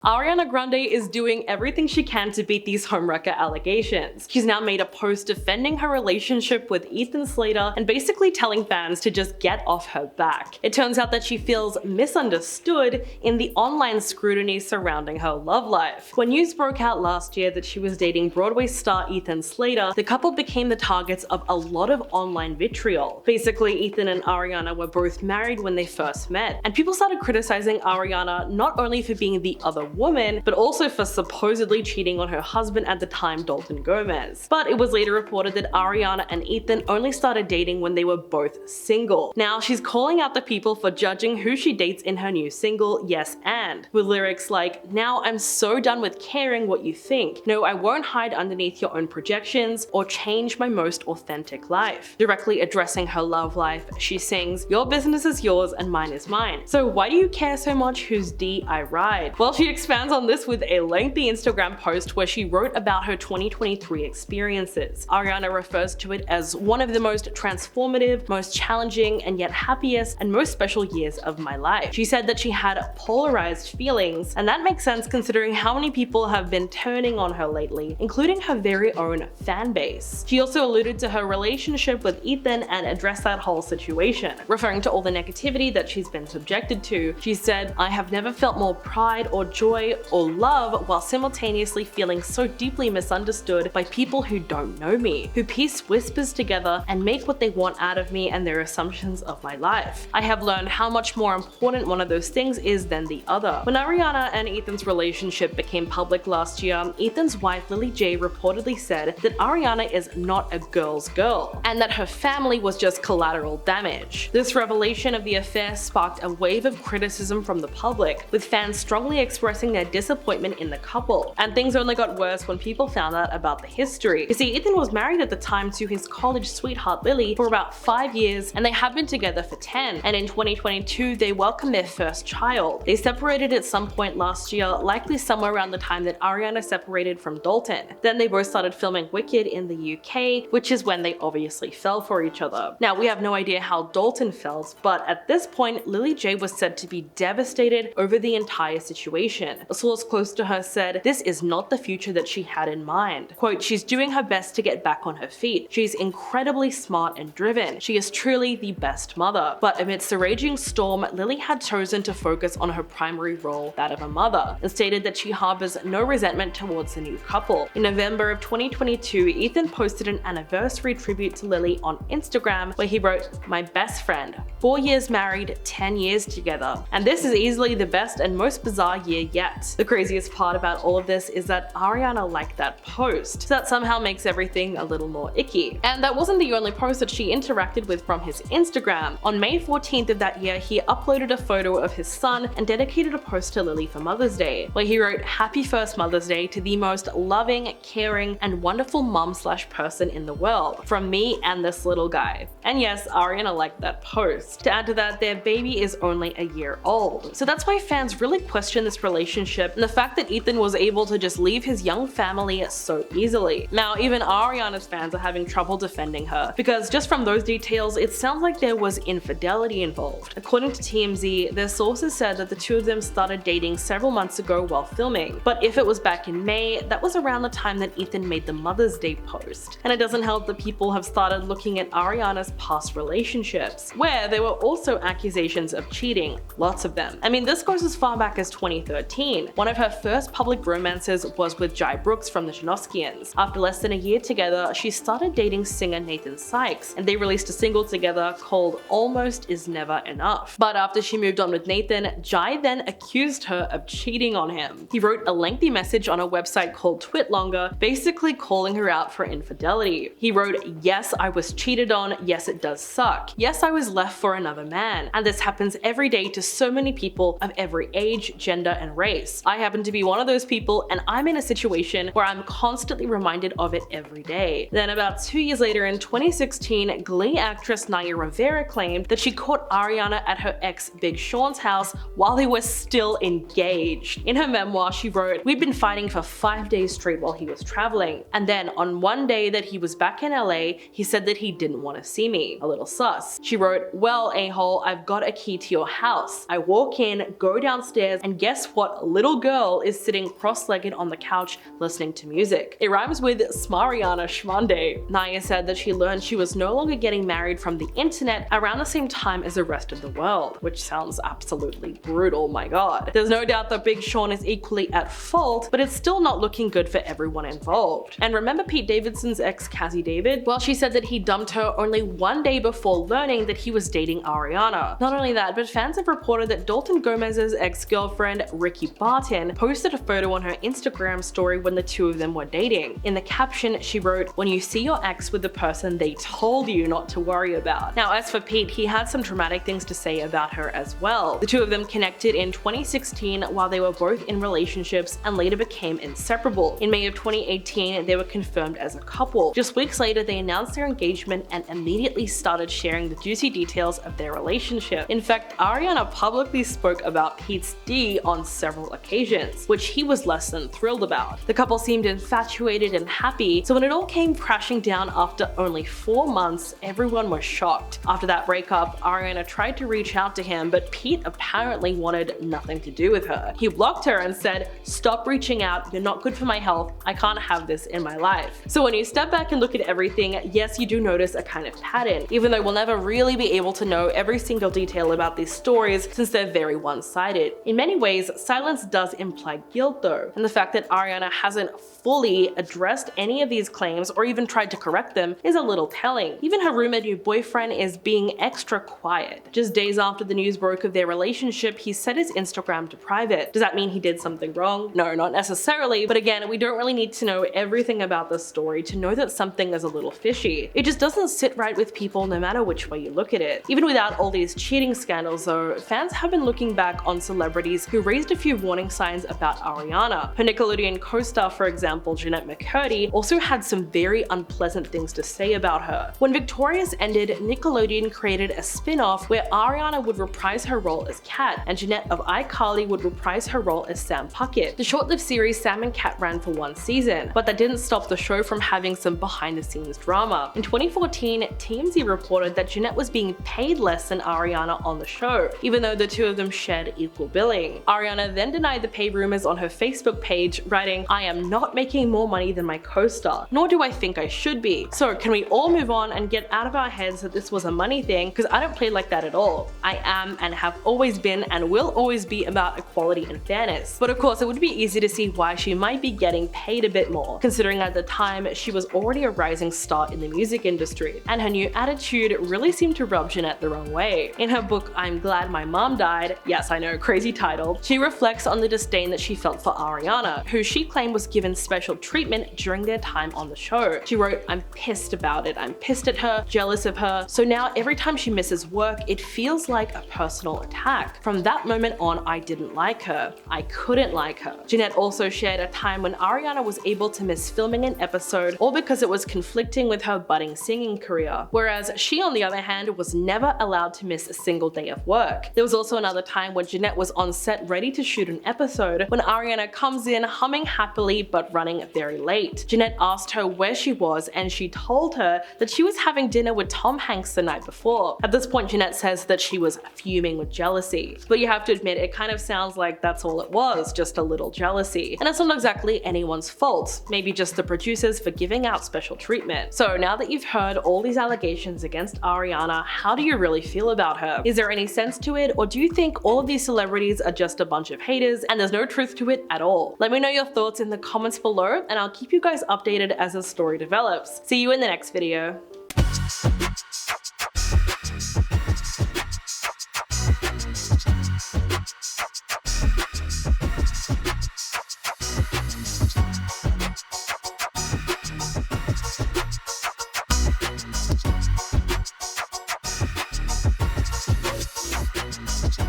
Ariana Grande is doing everything she can to beat these Homewrecker allegations. She's now made a post defending her relationship with Ethan Slater and basically telling fans to just get off her back. It turns out that she feels misunderstood in the online scrutiny surrounding her love life. When news broke out last year that she was dating Broadway star Ethan Slater, the couple became the targets of a lot of online vitriol. Basically, Ethan and Ariana were both married when they first met, and people started criticizing Ariana not only for being the other woman, but also for supposedly cheating on her husband at the time, Dalton Gomez. But it was later reported that Ariana and Ethan only started dating when they were both single. Now she's calling out the people for judging who she dates in her new single, Yes And, with lyrics like, "Now I'm so done with caring what you think. No, I won't hide underneath your own projections or change my most authentic life." Directly addressing her love life, she sings, "Your business is yours and mine is mine. So why do you care so much whose D I ride?" Well, she expands on this with a lengthy Instagram post where she wrote about her 2023 experiences. Ariana refers to it as one of the most transformative, most challenging, and yet happiest and most special years of my life. She said that she had polarized feelings, and that makes sense considering how many people have been turning on her lately, including her very own fan base. She also alluded to her relationship with Ethan and addressed that whole situation. Referring to all the negativity that she's been subjected to, she said, "I have never felt more pride or joy or love while simultaneously feeling so deeply misunderstood by people who don't know me, who piece whispers together and make what they want out of me and their assumptions of my life. I have learned how much more important one of those things is than the other." When Ariana and Ethan's relationship became public last year, Ethan's wife Lily J reportedly said that Ariana is not a girl's girl, and that her family was just collateral damage. This revelation of the affair sparked a wave of criticism from the public, with fans strongly expressing their disappointment in the couple. And things only got worse when people found out about the history. You see, Ethan was married at the time to his college sweetheart Lily for about 5 years, and they have been together for 10. And in 2022, they welcomed their first child. They separated at some point last year, likely somewhere around the time that Ariana separated from Dalton. Then they both started filming Wicked in the UK, which is when they obviously fell for each other. Now, we have no idea how Dalton felt, but at this point, Lily J was said to be devastated over the entire situation. A source close to her said, "This is not the future that she had in mind." Quote, "She's doing her best to get back on her feet. She's incredibly smart and driven. She is truly the best mother." But amidst the raging storm, Lily had chosen to focus on her primary role, that of a mother, and stated that she harbors no resentment towards the new couple. In November of 2022, Ethan posted an anniversary tribute to Lily on Instagram where he wrote, "My best friend, 4 years married, 10 years together. And this is easily the best and most bizarre year yet." The craziest part about all of this is that Ariana liked that post, so that somehow makes everything a little more icky. And that wasn't the only post that she interacted with from his Instagram. On May 14th of that year, he uploaded a photo of his son and dedicated a post to Lily for Mother's Day, where he wrote, "Happy first Mother's Day to the most loving, caring, and wonderful mom/person in the world, from me and this little guy." And yes, Ariana liked that post. To add to that, their baby is only a year old. So that's why fans really question this relationship and the fact that Ethan was able to just leave his young family so easily. Now, even Ariana's fans are having trouble defending her, because just from those details, it sounds like there was infidelity involved. According to TMZ, their sources said that the two of them started dating several months ago while filming, but if it was back in May, that was around the time that Ethan made the Mother's Day post. And it doesn't help that people have started looking at Ariana's past relationships, where there were also accusations of cheating, lots of them. I mean, this goes as far back as 2013. One of her first public romances was with Jai Brooks from the Janoskians. After less than a year together, she started dating singer Nathan Sykes, and they released a single together called Almost Is Never Enough. But after she moved on with Nathan, Jai then accused her of cheating on him. He wrote a lengthy message on a website called Twitlonger, basically calling her out for infidelity. He wrote, "Yes, I was cheated on. Yes, it does suck. Yes, I was left for another man. And this happens every day to so many people of every age, gender, and race. I happen to be one of those people, and I'm in a situation where I'm constantly reminded of it every day." Then about 2 years later in 2016, Glee actress Naya Rivera claimed that she caught Ariana at her ex Big Sean's house while they were still engaged. In her memoir, she wrote, "We'd been fighting for 5 days straight while he was traveling. And then on one day that he was back in LA, he said that he didn't want to see me. A little sus." She wrote, "Well, a-hole, I've got a key to your house. I walk in, go downstairs, and guess what her little girl is sitting cross-legged on the couch listening to music. It rhymes with Smariana Shmonday. Naya said that she learned she was no longer getting married from the internet around the same time as the rest of the world, which sounds absolutely brutal, my god. There's no doubt that Big Sean is equally at fault, but it's still not looking good for everyone involved. And remember Pete Davidson's ex Cassie David? Well, she said that he dumped her only one day before learning that he was dating Ariana. Not only that, but fans have reported that Dalton Gomez's ex-girlfriend Ricky Barton posted a photo on her Instagram story when the two of them were dating. In the caption, she wrote, "When you see your ex with the person they told you not to worry about." Now, as for Pete, he had some dramatic things to say about her as well. The two of them connected in 2016 while they were both in relationships and later became inseparable. In May of 2018, they were confirmed as a couple. Just weeks later, they announced their engagement and immediately started sharing the juicy details of their relationship. In fact, Ariana publicly spoke about Pete's D on several occasions, which he was less than thrilled about. The couple seemed infatuated and happy, so when it all came crashing down after only 4 months, everyone was shocked. After that breakup, Ariana tried to reach out to him, but Pete apparently wanted nothing to do with her. He blocked her and said, "Stop reaching out, you're not good for my health, I can't have this in my life." So when you step back and look at everything, yes, you do notice a kind of pattern, even though we'll never really be able to know every single detail about these stories since they're very one-sided. In many ways, silence does imply guilt though, and the fact that Ariana hasn't fully addressed any of these claims or even tried to correct them is a little telling. Even her rumored new boyfriend is being extra quiet. Just days after the news broke of their relationship, he set his Instagram to private. Does that mean he did something wrong? No, not necessarily, but again, we don't really need to know everything about the story to know that something is a little fishy. It just doesn't sit right with people no matter which way you look at it. Even without all these cheating scandals though, fans have been looking back on celebrities who raised a few warning signs about Ariana. Her Nickelodeon co-star, for example, Jennette McCurdy, also had some very unpleasant things to say about her. When Victorious ended, Nickelodeon created a spin-off where Ariana would reprise her role as Kat, and Jennette of iCarly would reprise her role as Sam Puckett. The short-lived series Sam and Kat ran for 1 season, but that didn't stop the show from having some behind-the-scenes drama. In 2014, TMZ reported that Jennette was being paid less than Ariana on the show, even though the two of them shared equal billing. Ariana then denied the pay rumors on her Facebook page, writing, "I am not making more money than my co-star, nor do I think I should be. So can we all move on and get out of our heads that this was a money thing, because I don't play like that at all. I am and have always been and will always be about equality and fairness." But of course, it would be easy to see why she might be getting paid a bit more, considering at the time she was already a rising star in the music industry, and her new attitude really seemed to rub Jennette the wrong way. In her book I'm Glad My Mom Died, yes I know, crazy title, she reflects on the disdain that she felt for Ariana, who she claimed was given special treatment during their time on the show. She wrote, "I'm pissed about it. I'm pissed at her, jealous of her. So now every time she misses work, it feels like a personal attack. From that moment on, I didn't like her. I couldn't like her." Jennette also shared a time when Ariana was able to miss filming an episode, all because it was conflicting with her budding singing career, whereas she on the other hand was never allowed to miss a single day of work. There was also another time when Jennette was on set ready to shoot an episode when Ariana comes in humming happily but running very late. Jennette asked her where she was and she told her that she was having dinner with Tom Hanks the night before. At this point, Jennette says that she was fuming with jealousy. But you have to admit, it kind of sounds like that's all it was, just a little jealousy. And it's not exactly anyone's fault, maybe just the producers for giving out special treatment. So now that you've heard all these allegations against Ariana, how do you really feel about her? Is there any sense to it, or do you think all of these celebrities are just a bunch of haters and there's no truth to it at all? Let me know your thoughts in the comments below, and I'll keep you guys updated as the story develops. See you in the next video.